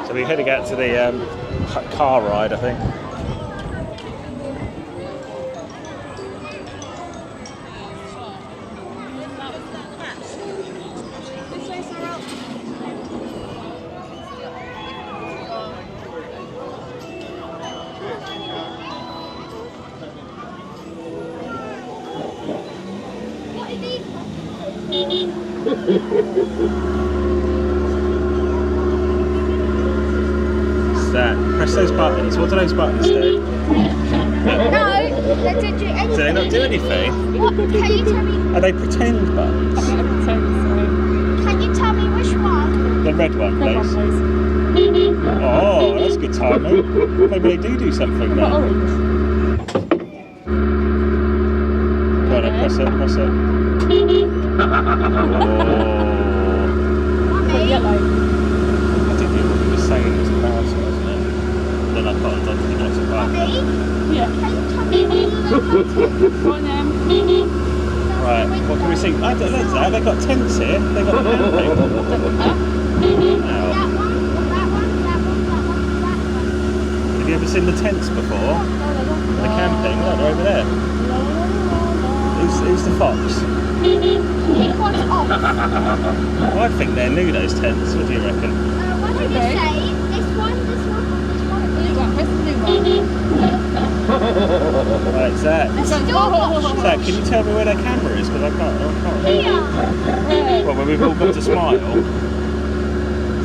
So we're heading out to the car ride, I think. That. Press those buttons. What do those buttons do? No, they don't do anything. Do they not do anything? What? Can you tell me? Are they pretend buttons? Can you tell me which one? The red one, please. Oh, that's good timing. Maybe they do something now. Orange. Go on, press it, press it. Oh. Yellow. I think what we were saying was embarrassing, wasn't it? Then I can't do anything else about it. Yeah. Can you tell me when Go on then. Right, what can we see? I don't know, Zack, they've got tents here. They've got camping. that one, Wow. that one. Have you ever seen the tents before? The camping? Look, they're over there. Who's the fox? Pick one off. I think they're new, those tents. What do you reckon? What did you say? This one. Right, Zack. Still Zack, can you tell me where their camera is? Because I can't remember. here. Well, when we've all got to smile.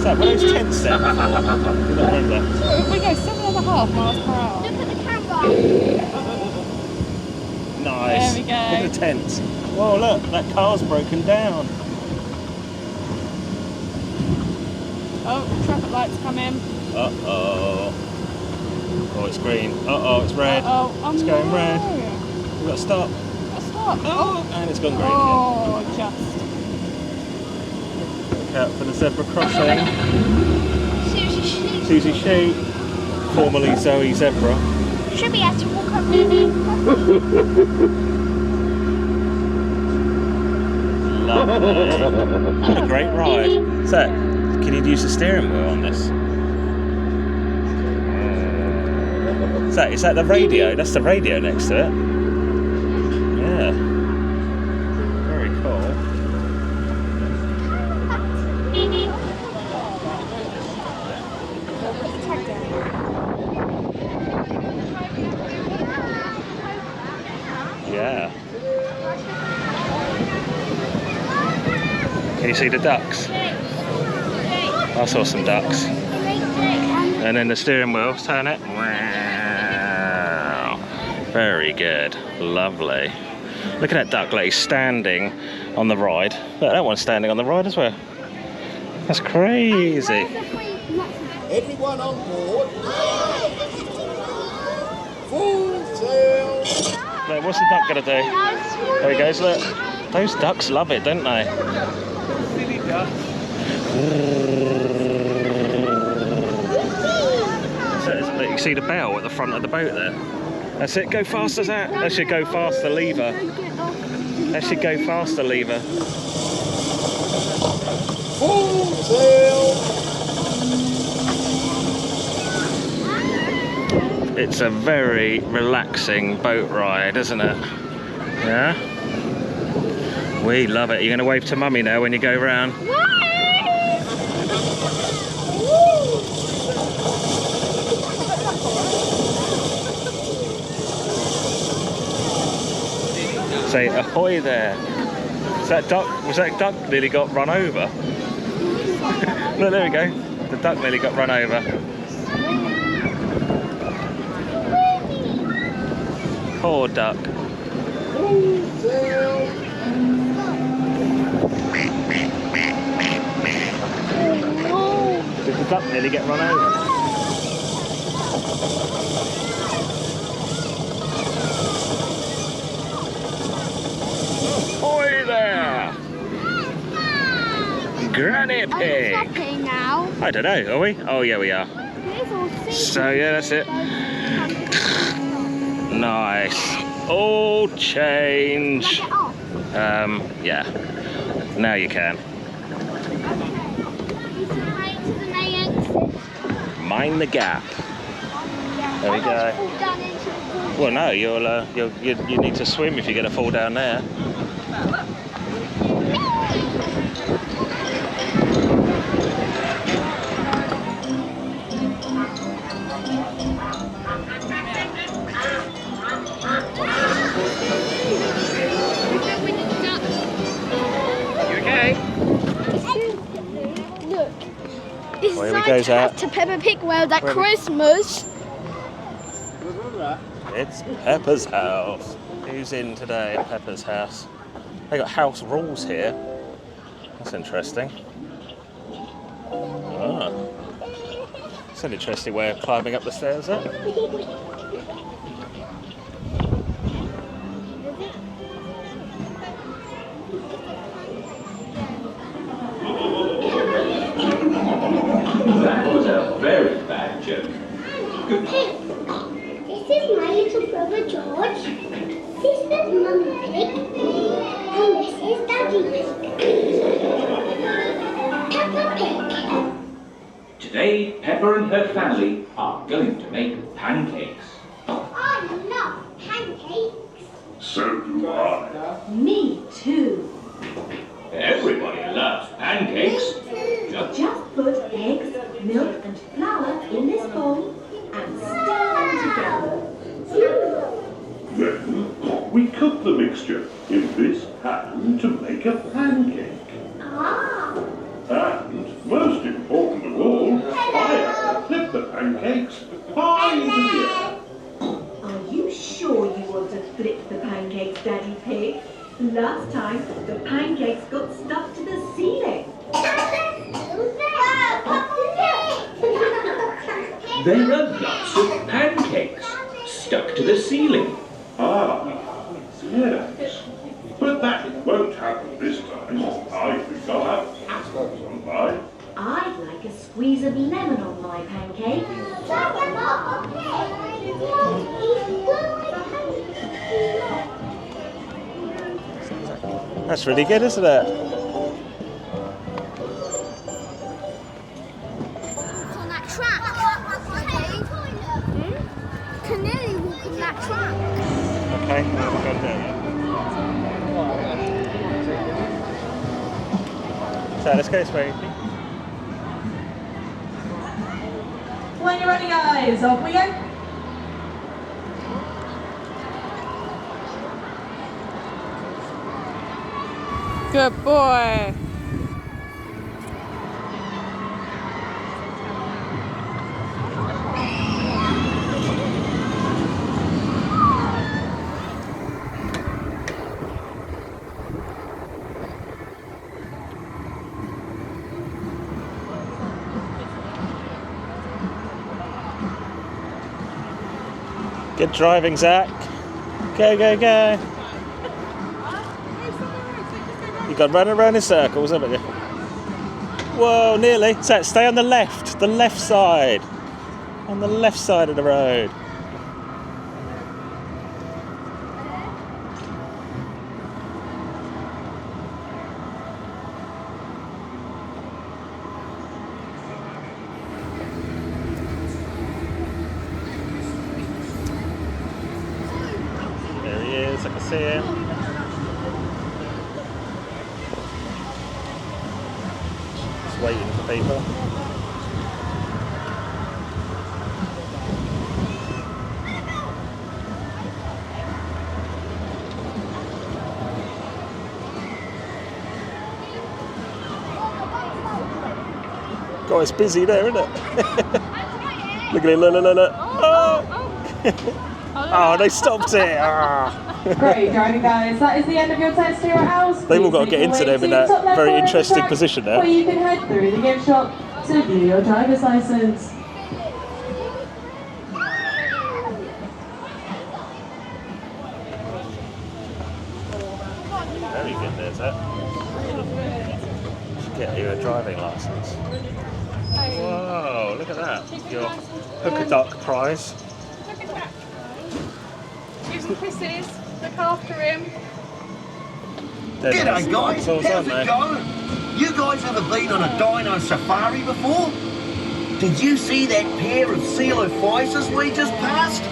Zack, were those tents there before? I don't remember. If we go 7.5 miles per hour. Look at the camera. Nice. There we go. Look at the tents. Whoa, look, that car's broken down. Oh, traffic lights come in. Uh-oh. Oh, it's green. Uh-oh, it's red. It's going red. We've got to stop. Stop. Oh, and it's gone green Oh, just. again. Look out for the zebra crossing. Susie, Susie Sheep, formerly Zoe Zebra. should be able to walk over. Lovely. What a great ride. So, can you use the steering wheel on this? Is that the radio? That's the radio next to it. Yeah. Very cool. Yeah. Can you see the ducks? I saw some ducks. And then the steering wheel, turn it. Wow. Very good. Lovely. Look at that duck, like he's standing on the ride. Look, that one's standing on the ride as well. That's crazy. Everyone on board. Full sail. Look, what's the duck gonna do? There he goes, look. Those ducks love it, don't they? Silly duck. Look, you see the bell at the front of the boat there? That's it, go faster, Zack. That should go faster, lever. That should go faster, lever. Full sail. It's a very relaxing boat ride, isn't it? Yeah? We love it. You're going to wave to Mummy now when you go round. Say ahoy there. Was that duck nearly got run over? Look, there we go. The duck nearly got run over. Poor duck. Did the duck nearly get run over? Ahoy there! Granny Pig! Are we stopping now? I don't know, are we? Oh yeah, we are. So yeah, that's it. Nice. All change. Yeah. Now you can. Mind the gap. There we go. Fall down into the water. Well, no, you need to swim if you're going to fall down there. You okay? Look. It's Well, here we go, Zack. to Peppa Pig World at Where we- Christmas. It's Peppa's house. Who's in today at Peppa's house? They got house rules here. That's interesting. Oh. It's an interesting way of climbing up the stairs, isn't it? That was a very bad joke. Hey, this is my little brother George. This is Mummy Pig. And this is Daddy Pig. Peppa Pig. Today, Peppa and her family are going to make pancakes. I love pancakes. So do I. Me too. Everybody loves pancakes. Just put eggs, milk and flour in this bowl and stir them together. Then we cook the mixture in this pan to make a pancake. Ah. And most important of all, I have to flip the pancakes high into the air. Are you sure you want to flip the pancakes, Daddy Pig? Last time, the pancakes got stuck to the ceiling. There are lots of pancakes stuck to the ceiling. Ah, yes. But that won't happen this time. I think I'll have apples on mine. I'd like a squeeze of lemon on my pancake. That's really good, isn't it? On that track. Can nearly walk on that track. Okay, we'll go there. So let's go, Sweetie. When you're ready, guys, off we go. Good boy. Good driving, Zack. Go, go, go. You've got running around in circles, haven't you? Whoa, nearly. Zack, stay on the left side. On the left side of the road. There he is, I can see him. Waiting for people. God, it's busy there, isn't it? Look at it, look, look, look, look. Oh, oh they stopped it. Ah. Great driving, guys. That is the end of your test here at House. They've all got to get into them in that very interesting position there. Where you can head through the gift shop to view your driver's license. Very good, there's that. Should get you a driving license. Whoa, look at that. Your hooker duck prize. Look at that. Give him kisses. Look after him. They're G'day nice guys, dinosaurs, how's aren't it they? going? You guys ever been on a dino safari before? Did you see that pair of coelophyses we just passed?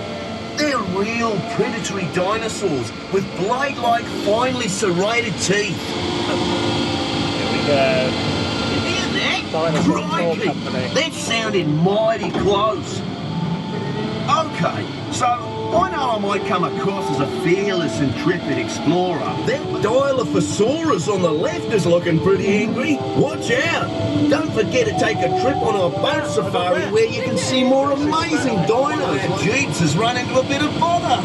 They're real predatory dinosaurs with blade-like, finely serrated teeth. Here we go. Hear that? Dinosaur Tour Crikey! Company. That sounded mighty close. Okay, so I know I might come across as a fearless, intrepid explorer. That Dilophosaurus on the left is looking pretty angry. Watch out! Don't forget to take a trip on our boat safari where you can see more amazing dinos. Jeeps has run into a bit of bother.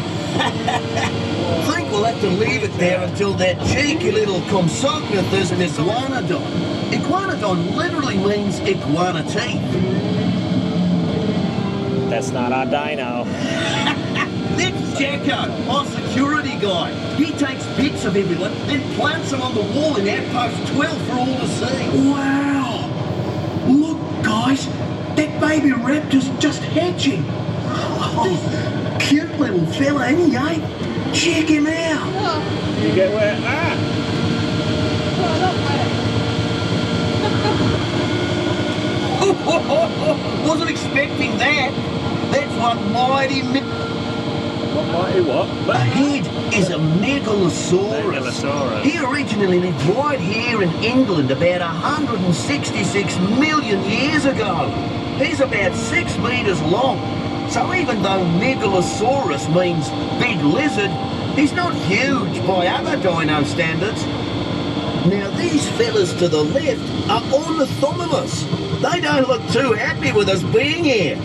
Think we'll have to leave it there until that cheeky little Compsognathus and Iguanodon. Iguanodon literally means iguana teeth. That's not our dino. That's Jacko, our security guy. He takes bits of everyone, then plants them on the wall in outpost 12 for all to see. Wow! Look, guys, that baby raptor's just hatching. Oh, cute little fella, ain't he, eh? Check him out. You get where? Wasn't expecting that. That's one mighty... Mighty what? Ahead is a Megalosaurus. He originally lived right here in England about 166 million years ago. He's about 6 metres long. So even though Megalosaurus means big lizard, he's not huge by other dino standards. Now these fellas to the left are ornithomimus. They don't look too happy with us being here.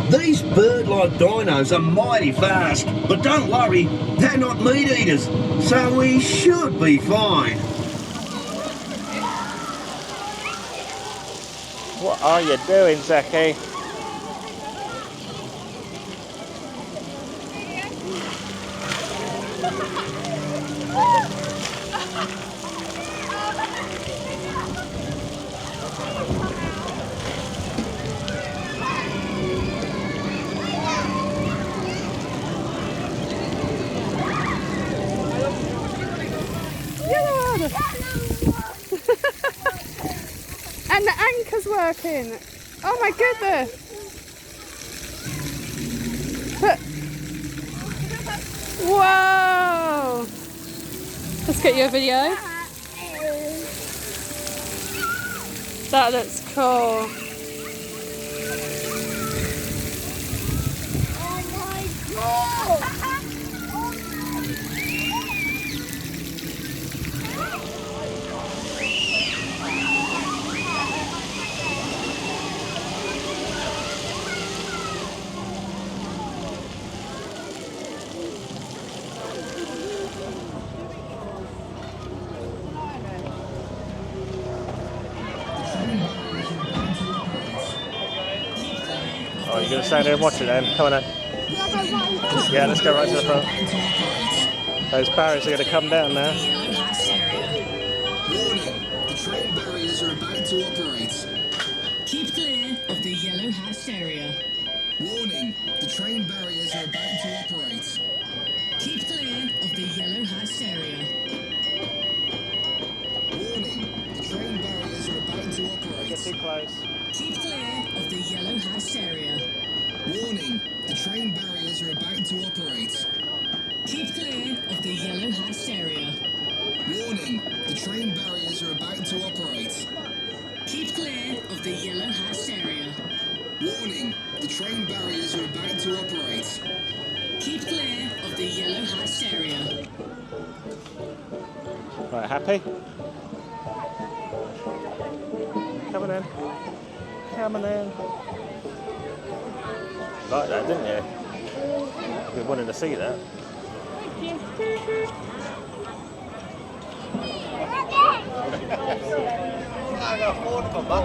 These bird-like dinos are mighty fast, but don't worry, they're not meat eaters, so we should be fine. What are you doing, Zacky? And the anchor's working. Oh my goodness. Whoa. Let's get you a video. That looks cool. Oh, you're going to stand there and watch it then? Come on then. Yeah, let's go right to the front. Those barriers are going to come down now. Warning, the train barriers are about to operate. Keep clear of the yellow hatched area. Warning, the train barriers are about to operate. Keep clear of the yellow hatched area. Warning, the train barriers are about to operate. Get too close. Keep clear of the yellow hatched area. Warning, the train barriers are about to operate. Keep clear of the yellow hatched area. Warning, the train barriers are about to operate. Keep clear of the yellow hatched area. Warning, the train barriers are about to operate. Keep clear of the yellow hatched area. Right, happy? Come on in. Come on in. Like that, didn't you? You wanted to see that. I got 4 for my